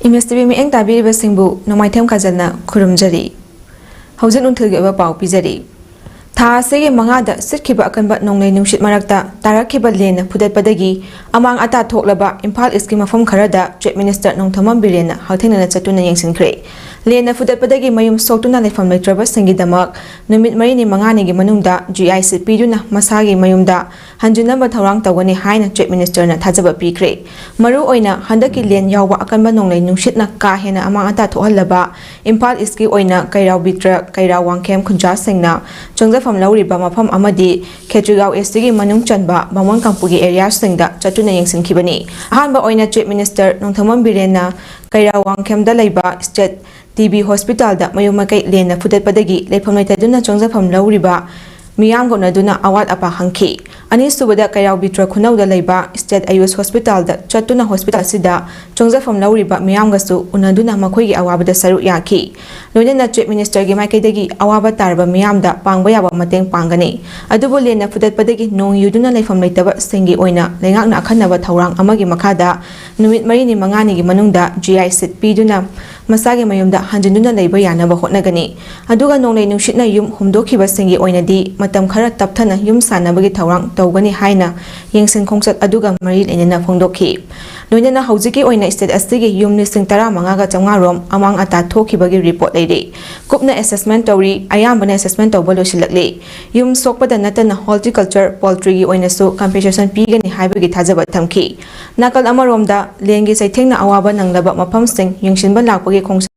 इमेस्टिबी मिएंग ताबीरिबसिंगबु नोमाइथेम काजलना खुरुमजरी हौजन उन्थुलगे ओबा पाउ पिजरी था सेगे मंगादा सिटखिबा अकनबा नोंगलै नुंशित मरक्ता तारखिबा लेन फुदतपदगी अमांग अता थोकलबा इम्फाल ईस्टकी मफम खरदा चीफ मिनिस्टर नोंथमम बिरेना हौथेंगना चतुना येंसिनख्रे लेन फुदतपदगी मयुम सोक्तुना लेफम लेत्रबा सिंगिदमक नुमित मरिनी मंगानीगी मनुंगदा जीआईसी पीदुना मसागी मयुमदा हंजुनबा थौरांग तौगनी हाइना चीफ मिनिस्टरना थाजबा पीख्रे मरु ओइना हंदकी लेन यावबा अकनबा नोंगलै नुंशितना का हेना अमांग अता थोहल्लबा इम्फाल ईस्टकी ओइना कैराव बिट्रा कैराव वांगखेम खुंजा सिंगना चोंगजफम लौरिबा मफम अमदी खेत्रिगाव एसटीगी मनुंग चनबा बामोन कांपुगी एरिया सिंगदा चतुना येंसिनखिबनी अहानबा ओइना चीफ मिनिस्टर नोंथमम बिरेना कैराव वांगखेमदा लैबा स्टेट टीबी हॉस्पिटल दा मयुमकै लेन फुदतपदगी लेफम लेतदुना चोंगजफम लौरिबा मियाम गोनदुना अवाद अपा हंखी अनिसुबदा कैराव बिट्रा खुनौदा लैबा स्टेट आयुष हॉस्पिटल दा चतुना हॉस्पिटल सिदा चोंगजफम लौरिबा मियामगसु उनदुना मखोइगी अवाबदा सरु याखी लोइना चीफ मिनिस्टर गी माइकैदगी अवाबा तारबा मियामदा पांगबा याबा मतेंग पांगनी अदुबो लेन फुदतपदगी नोंग युदुना लेफम लेतबा सिंगी ओइना लेंगाकना अखन्नबा थौरांग अमगी मखादा नुमित मरिनी मंगानीगी मनुंगदा जीआई सिट पीदुना मसागे मयुमदा हंजिनुना लेबा यानबा होटनगनी अदुगा नोंगलै नुंशितना युम हुमदोखिबा सिंगी ओइनादी मतम खरा तपथना युम सानबगी थौरांग तौगनी हाइना येंसिन खोंगचत अदुगा मरी लेनना फोंदोखी लोइना हौजिकी ओइना स्टेट अस्तिगी युम लिसिंग 15,500 रोम अमांग अता थोखिबगी रिपोर्ट लेरे कुपना असेसमेंट तौरी अयामबना असेसमेंट तौबा लोसिलक्ले युम सोकपदा नतना हॉर्टिकल्चर पोल्ट्रीगी ओइनासु कंपेंसेशन पीगनी हाइबगी थाजबा थमखी नाकल अमरोमदा लेंगी सैथेंगना अवाबा नंगलबा मफमसिंग येंसिनबा लाकपगी खोंगचत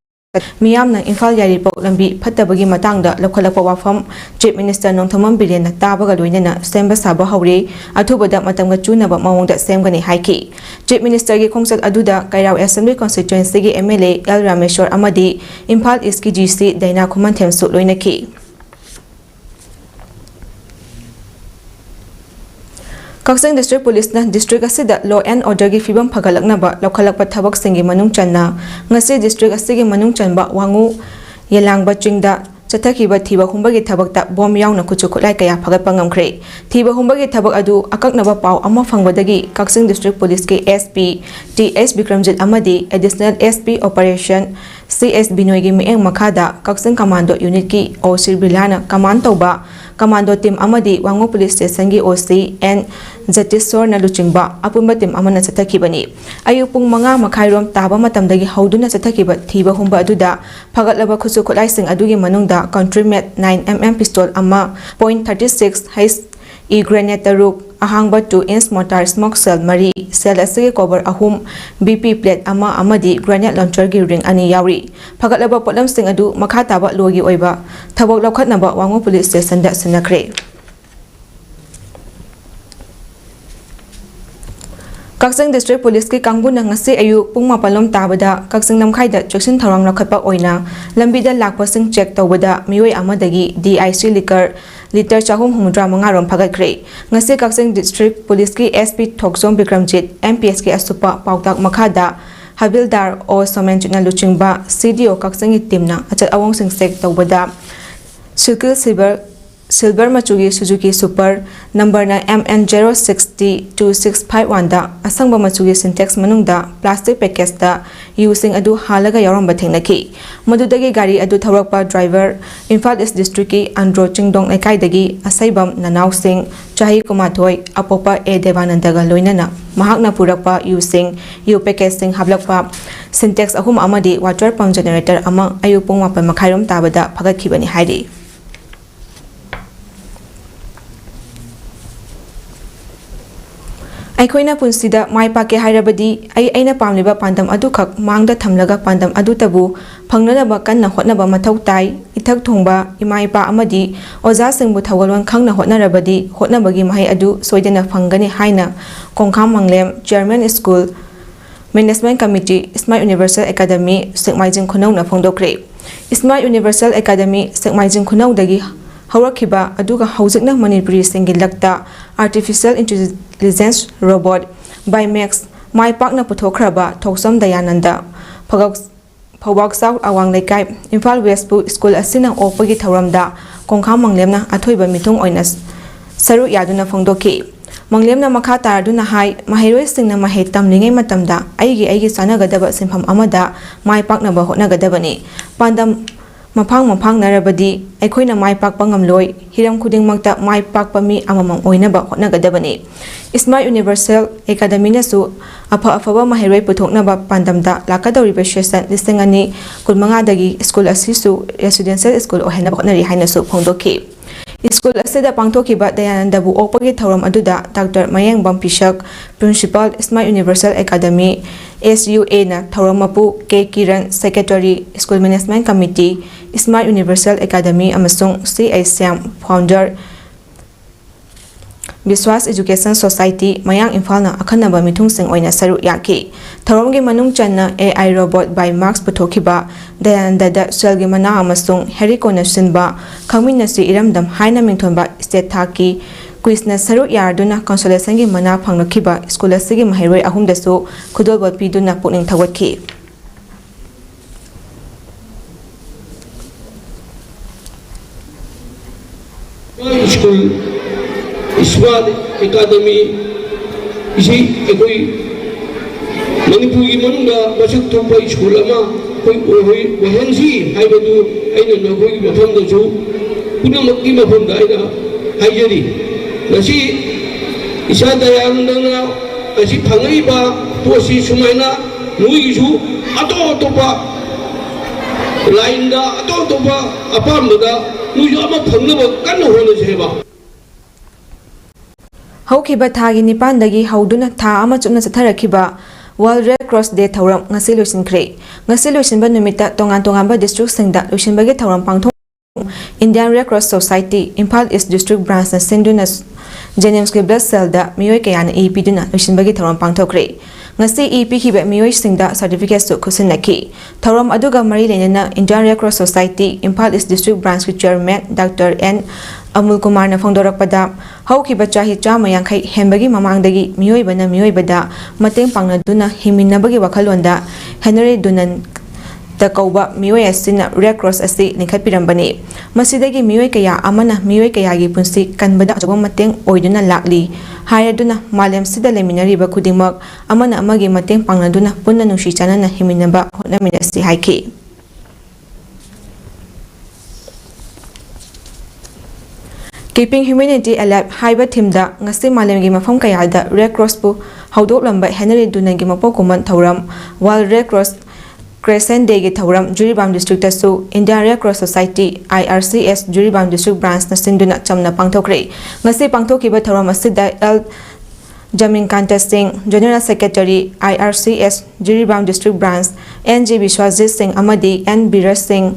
मियामना इम्फाल यारिपो लंबी फत्तबगी मतंगदा लखलकपा वाफम चीफ मिनिस्टर नोंथमम बिरेना ताबगा लोइनना सेंबा साबा हौरे अथुबदा मतंगा चुनबा मवंगदा सेमगनी हाइकी चीफ मिनिस्टर गी खोंगचत अदुदा कैराव असेंबली कॉन्स्टिट्युएंसी गी एमएलए एल रामेश्वर अमदी इम्फाल ईस्ट की जीसी दैना खुमनथेमसु लोइनकी कक्सिंग डिस्ट्रिक्ट पुलिस डिस्ट्रिक्ट असिदा लॉ एंड ऑर्डर की फिबम फगलकनबा लौखलकपा थबक सिंगी मनुंग चन्ना ngasi डिस्ट्रिक्ट असिगी मनुंग चनबा वांगु येलांगबा चिंगदा चथखिबा थिबा हुंबगी थबकता बॉम यावना खुचु खुलाई कया फगतपा ngamkhre थिबा हुंबगी थबक अदु अककनबा पाव अमा फंगबदगी कक्सिंग डिस्ट्रिक्ट पुलिस के एसपी टीएस विक्रमजित अमदी एडिशनल एसपी ऑपरेशन सीएस बिनोयगी मिएंग मखादा कक्सिंग कमांडो यूनिट की ओसी बिलाना कमांड तौबा कमांडो टीम अमदी वांगो पुलिस स्टेशन की ओसी एन जटिसोर नलुचिंगबा अपुंबा टीम अमना चथखिबनी अयुक पुंग 5 मखाइरोम ताबा मतमदगी हौदुना चथखिबा थिबा हुंबा अदुदा फगतलबा खुसु खुलाइसिंग अदुगी मनुंगदा कंट्रीमेट 9mm पिस्तौल अमा .36 हाइस ई ग्रेनेड तरुक अहांगबा 2-inch मोटार स्मोक सेल मरी सेल असगे कवर अहुम बीपी प्लेट अमा अमदी ग्रेनेड लॉन्चर गी रिंग अनि यावरी फगतलबा पोटलमसिंग अदु मखा ताबा लोगी ओइबा थबक लौखतनबा वांगो पुलिस स्टेशन दा सिनख्रे कक्सिंग डिस्ट्रिक्ट पुलिस की कांगबुना ngasi ayu pung 4 ताबदा कक्सिंग नमखाइदा चेक्सिन थौरांग लखतपा ओइना लंबीदा लाकपसिंग चेक तौबदा मियोय अमदगी डीआईसी लिकर लीटर 435 रोम फगतख्रे ngasi कक्सिंग डिस्ट्रिक्ट पुलिस की एसपी थोकसोम विक्रमजित एमपीएस के असुपा पाउताक मखादा हबिलदार ओ सोमेंचिना लुचिंगबा सीडीओ कक्सिंग टीमना अचत अवोंगसिंग चेक तौबदा सिल्वर मचुगी सुजुकी सुपर नंबर ना MN0602651 दा असंग मचुगी सिंटेक्स मनुंगदा प्लास्टिक पैकेज दा यूसिंग अदु हालगा यावरम थेंगनकी मदुदगी गाड़ी अदु थवरकपा ड्राइवर इम्फाल ईस्ट डिस्ट्रिक्ट की अंड्रो चिंगडोंग लेकाइदगी असैबम ननाव सिंह चाही कुमाथोय अपोपा ए देवानंदगा लोइनना महाकना पुरकपा यूसिंग यू पैकेज सिंह हाबलकपा सिंटेक्स अहुम अमदी वाटर पंप जनरेटर अमा अयुपुंग 8 मखाइरोम ताबदा फगतखिबनी हाइरी अखोइना पुंसिदा माइ पाके हाइरबदी अइना पामलिबा पांदम अदुखक मांगदा थमलगा पांदम अदुतबु फंगनबा कन्ना होटनबा मथौ ताई इथक थोंबा इमाइपा अमदी ओजा सिंगबु थवलवन खंगना होटनरबदी होटनबगी महै अदु सोइदना फंगनी हाइना Konkham Mangalem chairman school management committee smart universal academy सेकमाइजिंग खुनौना फोंदोक्रे स्मार्ट यूनिवर्सल एकेडमी सेकमाइजिंग खुनौदगी हौरखिबा अदुगा हौजिकना मणिपुरी सिंगी लक्ता आर्टिफिशियल इंटेलिजेंस रोबोट बाइमैक्स माइ पाकना पुथोखरबा थोकसम दयानंदा फौबाक साउथ अवांग लेकाई इम्फाल वेस्टपु स्कूल असिना ओपगी थौरमदा कोंखाम मंगलेमना अथोइबा मिथुंग ओइना सरु यादुना फोंदोखि Manglem makha taraduna hai mahiroi singna mahe tamlingai matamda aigi sanagadaba sinpham amada mai paknaba hotnagadabani pandam mafang narabadi aikhoina mai pakpa ngamloi hiram khudingmakta mai pakpa mi amamang oinaba hotnagadabani Smart Universal Academy nasu afaba mahiroi puthoknaba pandamda lakadoriba session lisingani kulmanga dagi school asisu residential school ohenaba hotnari hainasu phongdokhi School asida pangthokiba Dayanandabu okpagi thauram aduda Dr. Mayang Bampisak Principal Smart Universal Academy SUA na thauram-mapu K. Kiran Secretary School Management Committee Smart Universal Academy amasung C.I. Siam Founder Biswas Education Society Mayang Imphal na akhanaba mithungsing oina saru yaki thauramgi manung channa AI robot by Max puthokiba Dayananda Selgi mana amasung Heriko na sinba khangmin si iramdam haina mingthonba state thaki quiz na saru yarduna consolation gi mana phangnokiba school asigi mahiroi ahumdasu khudolbol piduna pukning thawatki Smart Academy isi ekoi Manipur gi manungda masak thongpa school ama koi wahensi haibadu aina nokoi gi mafamda chu punamak gi mafamda aina haijari nasi isa Dayanandana asi phangaiba posi sumaina nui gi chu ato line da ato apamda nui ju ama phangnaba kanna hona seba Haukiba thagi nipandagi hauduna tha ama chupna chatharakiba World Red Cross Day thauram ngasi loisinkhre ngasi loisinba numita tongan district singda loisinbagi thauram pangthong Indian Red Cross Society Imphal East District Branch na sinduna Jennings ke blood cell da miyoi kayana EP duna loisinbagi thauram pangthokre ngasi EP khiba miyoi singda certificate su khusinaki thauram aduga mari lenana Indian Red Cross Society Imphal East District Branch ki chairman Dr. N Amul Kumar na phongdorakpada haukiba chahi chama yankhai hembagi mamangdagi miyoibada mateng pangnaduna himinabagi wakhalonda Henry Dunan da kauba miyoi asina Red Cross asi nikhatpirambani masidagi miyoi kaya amana miyoi kayagi punsi kanbada ajoba mateng oiduna lakli hayaduna malem sida leminariba khudingmak amana amagi mateng pangnaduna punna nungsi chanana himinaba hotnaminasi haiki Keeping Humanity Alive haiba thimda ngasi malemgi mafam kayada Red Cross pu haudok lamba Henry Dunangi mapokuman thauram World Red Cross Crescent Day gi thauram Juribam District tasu Indian Red Cross Society IRCS Juribam District Branch na sinduna chamna pangthokre ngasi pangthokiba thauram asida L Jamin Kanta Singh General Secretary IRCS Juribam District Branch NG Vishwajit Singh amadi N Birar Singh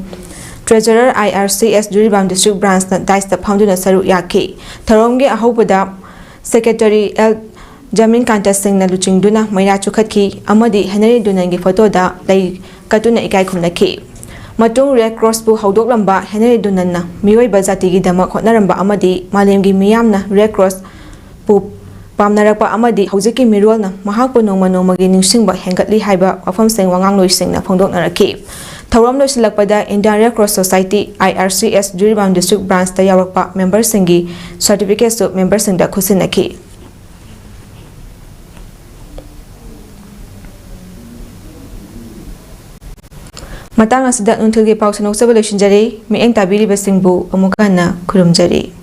Treasurer IRCS Juribam District Branch na Daista Phamduna Saru Yaki Tharomge ahobada Secretary L Jamin Kanta Singh na luchingduna Maira Chukhatki amadi Henry Dunangi photo da lay katuna ikai khumnaki matung Red Cross pu haudok lamba Henry Dunanna miyoi bazati gi damak hotnaramba amadi malemgi miyamna Red Cross pu pamnarakpa amadi haujiki mirolna mahakpu nongmagi ningsingba hengatli haiba wafam seng wangang loisingna phongdoknaraki Thauram loisilakpada Indian Red Cross Society IRCS Juribam District Branch ta yarakpa member singi certificate su member singda khusinaki matang asida nunthilgi pau sanok sabaloishinjari mieng tabiri basingbu amukana khurumjari